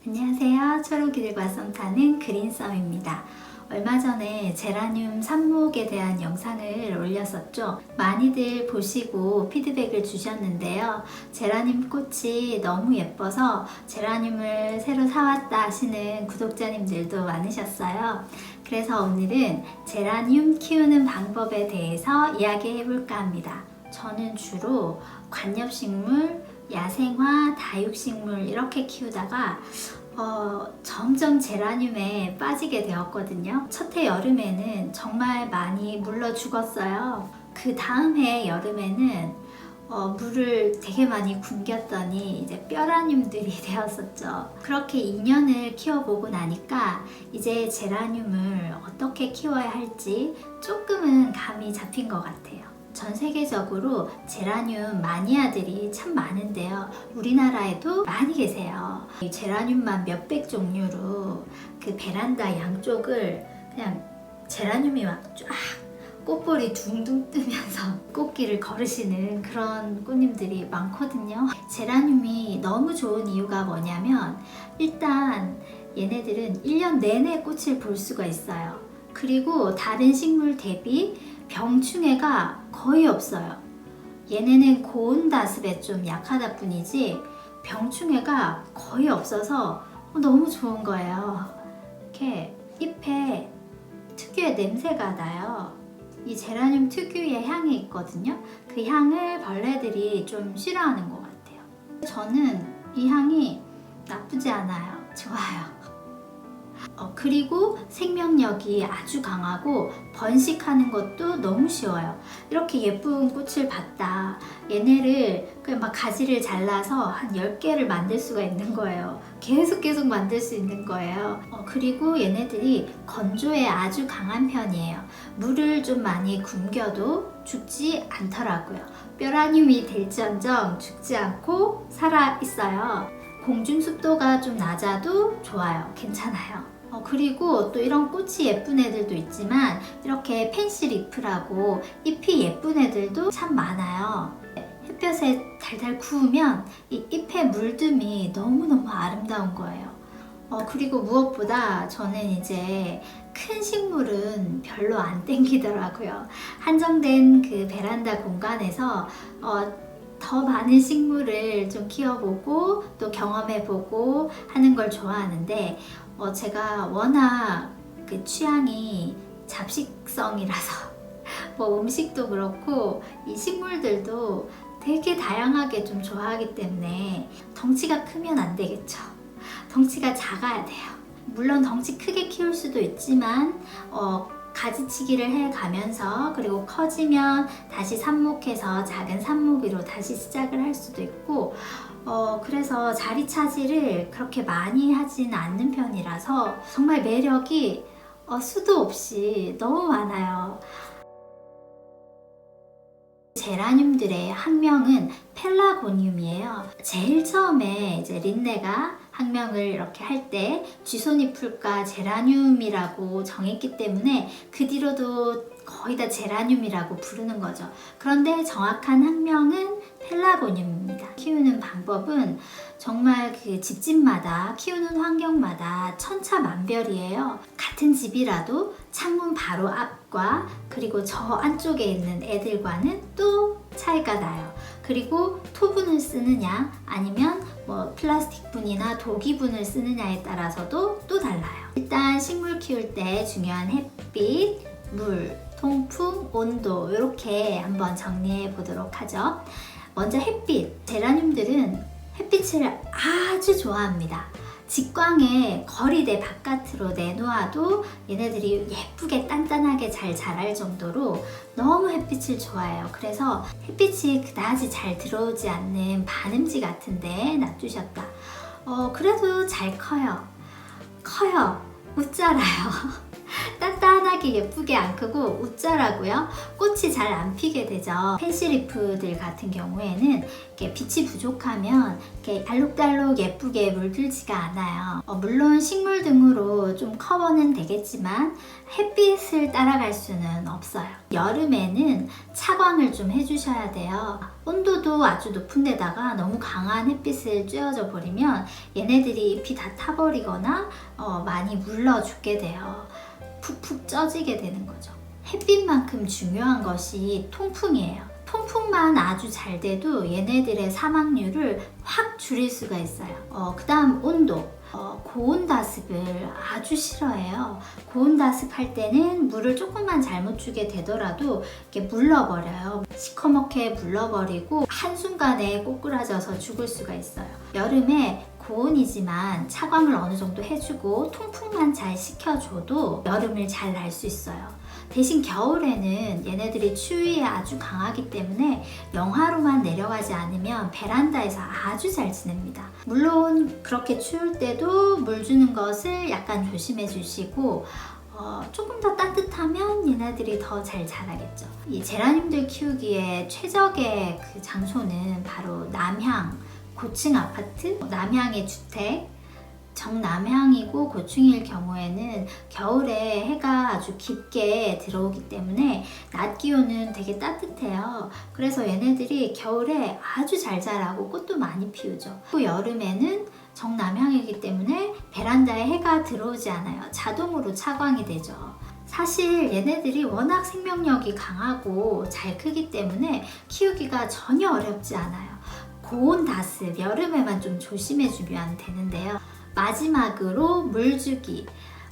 안녕하세요. 초록이들과 썸 타는 그린썸입니다. 얼마 전에 제라늄 삽목에 대한 영상을 올렸었죠. 많이들 보시고 피드백을 주셨는데요. 제라늄 꽃이 너무 예뻐서 제라늄을 새로 사왔다 하시는 구독자님들도 많으셨어요. 그래서 오늘은 제라늄 키우는 방법에 대해서 이야기해 볼까 합니다. 저는 주로 관엽식물, 야생화, 다육식물 이렇게 키우다가 점점 제라늄에 빠지게 되었거든요. 첫 해 여름에는 정말 많이 물러 죽었어요. 그 다음 해 여름에는 물을 되게 많이 굶겼더니 이제 뼈라늄들이 되었었죠. 그렇게 2년을 키워보고 나니까 이제 제라늄을 어떻게 키워야 할지 조금은 감이 잡힌 것 같아요. 전 세계적으로 제라늄 마니아들이 참 많은데요. 우리나라에도 많이 계세요. 이 제라늄만 몇백 종류로 그 베란다 양쪽을 그냥 제라늄이 막 쫙 꽃볼이 둥둥 뜨면서 꽃길을 걸으시는 그런 꽃님들이 많거든요. 제라늄이 너무 좋은 이유가 뭐냐면 일단 얘네들은 1년 내내 꽃을 볼 수가 있어요. 그리고 다른 식물 대비 병충해가 거의 없어요. 얘네는 고온 다습에 좀 약하다 뿐이지 병충해가 거의 없어서 너무 좋은 거예요. 이렇게 잎에 특유의 냄새가 나요. 이 제라늄 특유의 향이 있거든요. 그 향을 벌레들이 좀 싫어하는 것 같아요. 저는 이 향이 나쁘지 않아요. 좋아요. 그리고 생명력이 아주 강하고 번식하는 것도 너무 쉬워요. 이렇게 예쁜 꽃을 봤다. 얘네를 그냥 막 가지를 잘라서 한 10개를 만들 수가 있는 거예요. 계속 만들 수 있는 거예요. 그리고 얘네들이 건조에 아주 강한 편이에요. 물을 좀 많이 굶겨도 죽지 않더라고요. 뼈라늄이 될지언정 죽지 않고 살아 있어요. 공중 습도가 좀 낮아도 좋아요. 괜찮아요. 그리고 또 이런 꽃이 예쁜 애들도 있지만 이렇게 펜시 리프라고 잎이 예쁜 애들도 참 많아요. 햇볕에 달달 구우면 이 잎의 물듦이 너무너무 아름다운 거예요. 그리고 무엇보다 저는 이제 큰 식물은 별로 안 땡기더라고요. 한정된 그 베란다 공간에서 더 많은 식물을 좀 키워보고 또 경험해보고 하는 걸 좋아하는데 제가 워낙 그 취향이 잡식성이라서 뭐 음식도 그렇고 이 식물들도 되게 다양하게 좀 좋아하기 때문에 덩치가 크면 안 되겠죠. 덩치가 작아야 돼요. 물론 덩치 크게 키울 수도 있지만 가지치기를 해가면서 그리고 커지면 다시 삽목해서 작은 삽목으로 다시 시작을 할 수도 있고 그래서 자리 차지를 그렇게 많이 하진 않는 편이라서 정말 매력이 수도 없이 너무 많아요. 제라늄들의 학명은 펠라고니움이에요. 제일 처음에 이제 린네가 학명을 이렇게 할 때 쥐소니풀과 제라늄이라고 정했기 때문에 그 뒤로도 거의 다 제라늄이라고 부르는 거죠. 그런데 정확한 학명은 펠라고니움입니다. 키우는 방법은 정말 그 집집마다 키우는 환경마다 천차만별이에요. 같은 집이라도 창문 바로 앞과 그리고 저 안쪽에 있는 애들과는 또 차이가 나요. 그리고 토분을 쓰느냐 아니면 뭐 플라스틱 분이나 도기분을 쓰느냐에 따라서도 또 달라요. 일단 식물 키울 때 중요한 햇빛, 물, 통풍, 온도 이렇게 한번 정리해 보도록 하죠. 먼저 햇빛. 제라늄들은 햇빛을 아주 좋아합니다. 직광에 거리대 바깥으로 내놓아도 얘네들이 예쁘게 단단하게 잘 자랄 정도로 너무 햇빛을 좋아해요. 그래서 햇빛이 그다지 잘 들어오지 않는 반음지 같은데 놔두셨다. 그래도 잘 커요. 못 자라요. 단단하게 환하게 예쁘게 안 크고 웃자라고요. 꽃이 잘 안 피게 되죠. 펜시리프들 같은 경우에는 이렇게 빛이 부족하면 이렇게 알록달록 예쁘게 물들지가 않아요. 물론 식물 등으로 좀 커버는 되겠지만 햇빛을 따라갈 수는 없어요. 여름에는 차광을 좀 해주셔야 돼요. 온도도 아주 높은 데다가 너무 강한 햇빛을 쬐어져 버리면 얘네들이 잎이 다 타버리거나 많이 물러 죽게 돼요. 푹푹 쪄지게 되는 거죠. 햇빛만큼 중요한 것이 통풍이에요. 통풍만 아주 잘 돼도 얘네들의 사망률을 확 줄일 수가 있어요. 그 다음 온도. 고온 다습을 아주 싫어해요. 고온 다습할 때는 물을 조금만 잘못 주게 되더라도 이렇게 물러버려요. 시커멓게 물러버리고 한순간에 꼬꾸라져서 죽을 수가 있어요. 여름에 고온이지만 차광을 어느 정도 해주고 통풍만 잘 시켜줘도 여름을 잘 날 수 있어요. 대신 겨울에는 얘네들이 추위에 아주 강하기 때문에 영하로만 내려가지 않으면 베란다에서 아주 잘 지냅니다. 물론 그렇게 추울 때도 물 주는 것을 약간 조심해 주시고 조금 더 따뜻하면 얘네들이 더 잘 자라겠죠. 이 제라늄들 키우기에 최적의 그 장소는 바로 남향, 고층 아파트, 남향의 주택, 정남향이고 고층일 경우에는 겨울에 해가 아주 깊게 들어오기 때문에 낮 기온은 되게 따뜻해요. 그래서 얘네들이 겨울에 아주 잘 자라고 꽃도 많이 피우죠. 또 여름에는 정남향이기 때문에 베란다에 해가 들어오지 않아요. 자동으로 차광이 되죠. 사실 얘네들이 워낙 생명력이 강하고 잘 크기 때문에 키우기가 전혀 어렵지 않아요. 고온 다습, 여름에만 좀 조심해주면 되는데요. 마지막으로 물주기.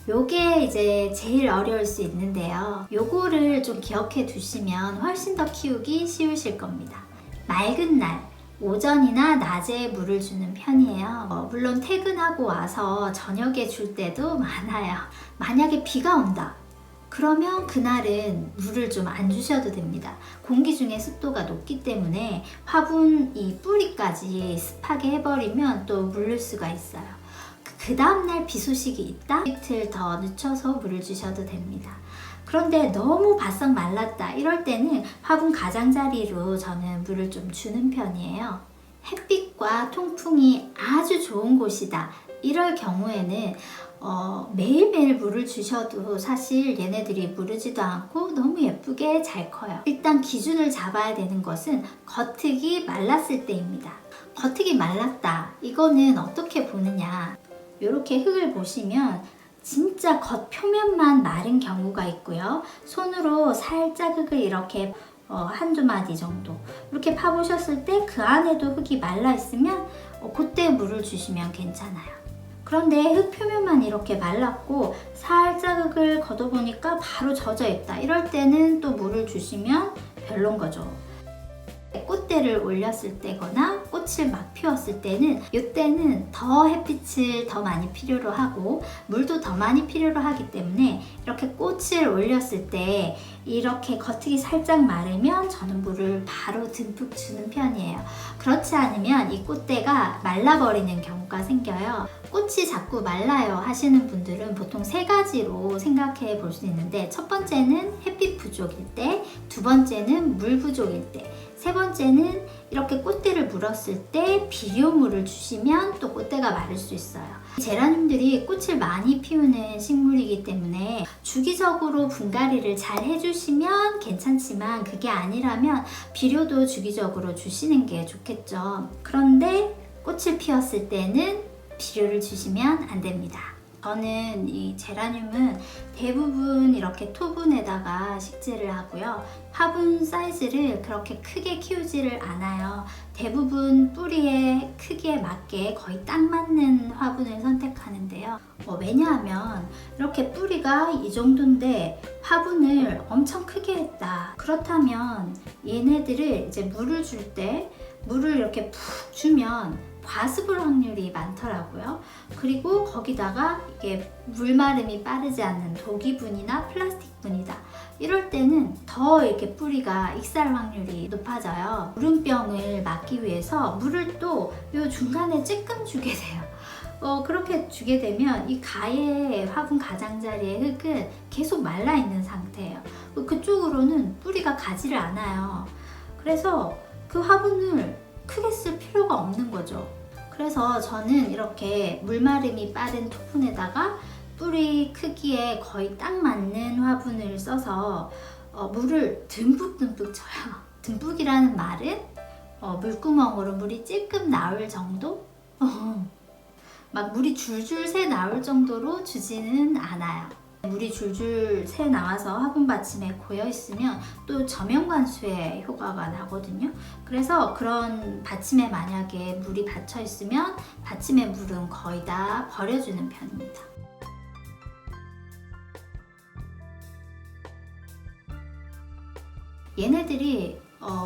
요게 이제 제일 어려울 수 있는데요. 요거를 좀 기억해 두시면 훨씬 더 키우기 쉬우실 겁니다. 맑은 날, 오전이나 낮에 물을 주는 편이에요. 물론 퇴근하고 와서 저녁에 줄 때도 많아요. 만약에 비가 온다. 그러면 그날은 물을 좀 안 주셔도 됩니다. 공기 중에 습도가 높기 때문에 화분 이 뿌리까지 습하게 해버리면 또 물릴 수가 있어요. 그 다음날 비 소식이 있다? 이틀 더 늦춰서 물을 주셔도 됩니다. 그런데 너무 바싹 말랐다 이럴 때는 화분 가장자리로 저는 물을 좀 주는 편이에요. 햇빛과 통풍이 아주 좋은 곳이다 이럴 경우에는 매일매일 물을 주셔도 사실 얘네들이 무르지도 않고 너무 예쁘게 잘 커요. 일단 기준을 잡아야 되는 것은 겉흙이 말랐을 때입니다. 겉흙이 말랐다 이거는 어떻게 보느냐, 이렇게 흙을 보시면 진짜 겉 표면만 마른 경우가 있고요. 손으로 살짝 흙을 이렇게 한두 마디 정도 이렇게 파보셨을 때 그 안에도 흙이 말라 있으면 그때 물을 주시면 괜찮아요. 그런데 흙 표면만 이렇게 말랐고 살짝 흙을 걷어보니까 바로 젖어 있다 이럴 때는 또 물을 주시면 별론 거죠. 꽃대를 올렸을 때거나 꽃을 막 피웠을 때는 이때는 더 햇빛을 더 많이 필요로 하고 물도 더 많이 필요로 하기 때문에 이렇게 꽃을 올렸을 때 이렇게 겉흙이 살짝 마르면 저는 물을 바로 듬뿍 주는 편이에요. 그렇지 않으면 이 꽃대가 말라버리는 경우가 생겨요. 꽃이 자꾸 말라요 하시는 분들은 보통 세 가지로 생각해 볼 수 있는데, 첫 번째는 햇빛 부족일 때, 두 번째는 물 부족일 때, 세 번째는 이렇게 꽃대를 물었을 때 비료물을 주시면 또 꽃대가 마를 수 있어요. 제라늄들이 꽃을 많이 피우는 식물이기 때문에 주기적으로 분갈이를 잘 해주시면 괜찮지만 그게 아니라면 비료도 주기적으로 주시는 게 좋겠죠. 그런데 꽃을 피웠을 때는 비료를 주시면 안 됩니다. 저는 이 제라늄은 대부분 이렇게 토분에다가 식재를 하고요. 화분 사이즈를 그렇게 크게 키우지를 않아요. 대부분 뿌리의 크기에 맞게 거의 딱 맞는 화분을 선택하는데요. 왜냐하면 이렇게 뿌리가 이 정도인데 화분을 엄청 크게 했다. 그렇다면 얘네들을 이제 물을 줄 때 물을 이렇게 푹 주면 과습을 확률이 많더라고요. 그리고 거기다가 이게 물마름이 빠르지 않는 독이분이나 플라스틱분이다. 이럴 때는 더 이렇게 뿌리가 익살 확률이 높아져요. 물음병을 막기 위해서 물을 또 이 중간에 찔끔 주게 돼요. 그렇게 주게 되면 이 가의 화분 가장자리의 흙은 계속 말라 있는 상태예요. 그쪽으로는 뿌리가 가지를 않아요. 그래서 그 화분을 크게 쓸 필요가 없는 거죠. 그래서 저는 이렇게 물마름이 빠른 토분에다가 뿌리 크기에 거의 딱 맞는 화분을 써서 물을 듬뿍듬뿍 쳐요. 듬뿍이라는 말은 물구멍으로 물이 찔끔 나올 정도? 막 물이 줄줄 새 나올 정도로 주지는 않아요. 물이 줄줄 새 나와서 화분 받침에 고여 있으면 또 저면관수의 효과가 나거든요. 그래서 그런 받침에 만약에 물이 받쳐 있으면 받침의 물은 거의 다 버려주는 편입니다. 얘네들이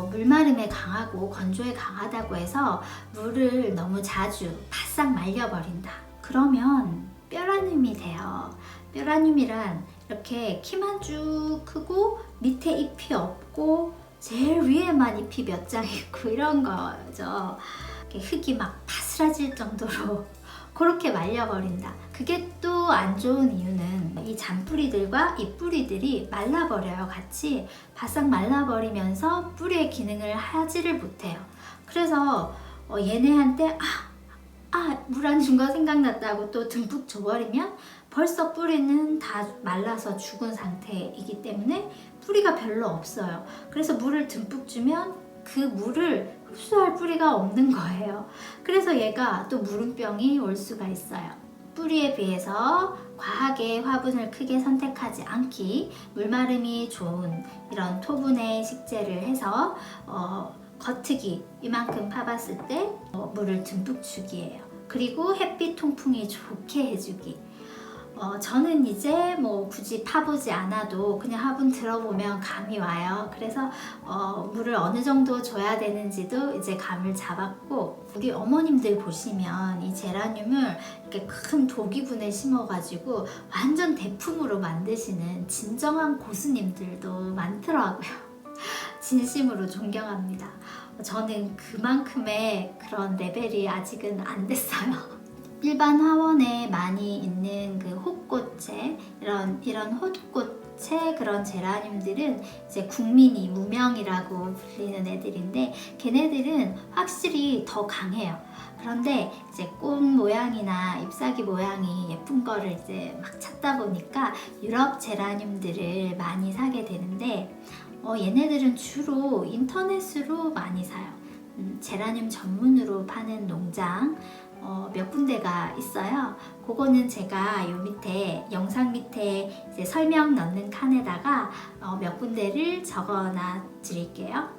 물마름에 강하고 건조에 강하다고 해서 물을 너무 자주 바싹 말려버린다. 그러면 뼈라늄이 돼요. 뼈라늄이란 이렇게 키만 쭉 크고 밑에 잎이 없고 제일 위에만 잎이 몇 장 있고 이런 거죠. 흙이 막 바스라질 정도로 그렇게 말려버린다. 그게 또 안 좋은 이유는 이 잔뿌리들과 이 뿌리들이 말라버려요. 같이 바싹 말라버리면서 뿌리의 기능을 하지를 못해요. 그래서 얘네한테 물 안 준 거 생각났다고 또 듬뿍 줘버리면 벌써 뿌리는 다 말라서 죽은 상태이기 때문에 뿌리가 별로 없어요. 그래서 물을 듬뿍 주면 그 물을 흡수할 뿌리가 없는 거예요. 그래서 얘가 또 무름병이 올 수가 있어요. 뿌리에 비해서 과하게 화분을 크게 선택하지 않기, 물마름이 좋은 이런 토분의 식재를 해서 겉흙이 이만큼 파봤을 때 물을 듬뿍 주기예요. 그리고 햇빛 통풍이 좋게 해주기. 저는 이제 굳이 파보지 않아도 그냥 화분 들어보면 감이 와요. 그래서 물을 어느 정도 줘야 되는지도 이제 감을 잡았고, 우리 어머님들 보시면 이 제라늄을 이렇게 큰 도기분에 심어가지고 완전 대품으로 만드시는 진정한 고수님들도 많더라고요. 진심으로 존경합니다. 저는 그만큼의 그런 레벨이 아직은 안 됐어요. 일반 화원에 많이 있는 그 홑꽃체, 이런 홑꽃체 그런 제라늄들은 이제 국민이 무명이라고 불리는 애들인데, 걔네들은 확실히 더 강해요. 그런데 이제 꽃 모양이나 잎사귀 모양이 예쁜 거를 이제 막 찾다 보니까 유럽 제라늄들을 많이 사게 되는데, 얘네들은 주로 인터넷으로 많이 사요. 제라늄 전문으로 파는 농장 몇 군데가 있어요. 그거는 제가 요 밑에 영상 밑에 이제 설명 넣는 칸에다가 몇 군데를 적어놔 드릴게요.